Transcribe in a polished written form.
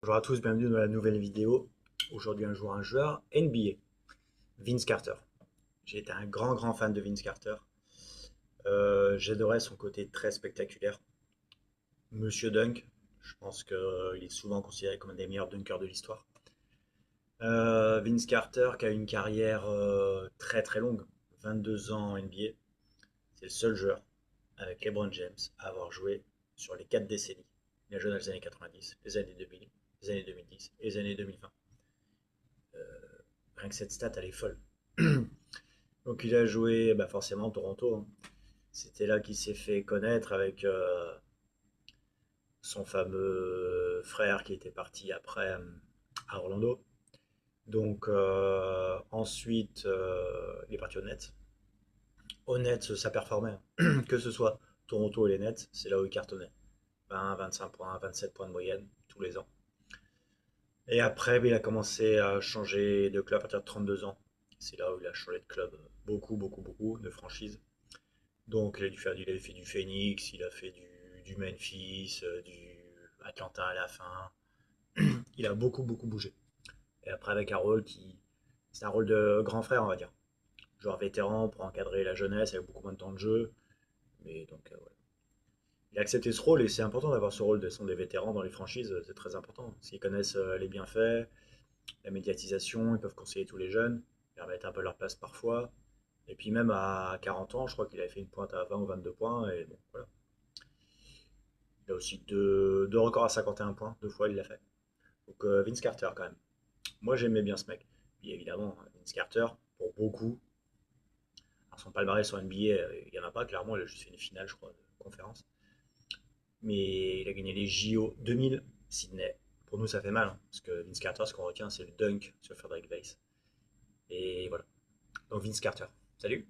Bonjour à tous, bienvenue dans la nouvelle vidéo. Aujourd'hui, un joueur NBA, Vince Carter. J'ai été un grand fan de Vince Carter. J'adorais son côté très spectaculaire. Monsieur Dunk, je pense qu'il est souvent considéré comme un des meilleurs dunkers de l'histoire. Vince Carter qui a une carrière très longue, 22 ans en NBA. C'est le seul joueur avec LeBron James à avoir joué sur les 4 décennies. Il a joué dans les années 90, les années 2000, les années 2010 et les années 2020. Rien que cette stat, elle est folle. Donc il a joué forcément Toronto, hein. C'était là qu'il s'est fait connaître avec son fameux frère qui était parti après à Orlando. Donc ensuite, il est parti au Nets. Au Nets, ça performait, hein. Que ce soit Toronto et les Nets, c'est là où il cartonnait. 20, 25 points, 27 points de moyenne tous les ans. Et après, il a commencé à changer de club à partir de 32 ans. C'est là où il a changé de club beaucoup, de franchise. Donc il a fait du Phoenix, il a fait du Memphis, du Atlanta à la fin. Il a beaucoup bougé. Et après avec un rôle qui... C'est un rôle de grand frère, on va dire. Joueur vétéran pour encadrer la jeunesse avec beaucoup moins de temps de jeu. Mais donc, ouais. Il a accepté ce rôle et c'est important d'avoir ce rôle de sont des vétérans dans les franchises, c'est très important. S'ils connaissent les bienfaits, la médiatisation, ils peuvent conseiller tous les jeunes, leur mettre un peu leur place parfois. Et puis même à 40 ans, je crois qu'il avait fait une pointe à 20 ou 22 points. Et bon, voilà. Il a aussi deux records à 51 points, 2 fois il l'a fait. Donc Vince Carter quand même. Moi j'aimais bien ce mec. Puis évidemment, Vince Carter, pour beaucoup, alors son palmarès sur NBA, il n'y en a pas, clairement, il a juste fait une finale, je crois, de conférence. Mais il a gagné les JO 2000, Sydney. Pour nous, ça fait mal, hein, parce que Vince Carter, ce qu'on retient, c'est le dunk sur Frederick Weiss. Et voilà. Donc Vince Carter. Salut!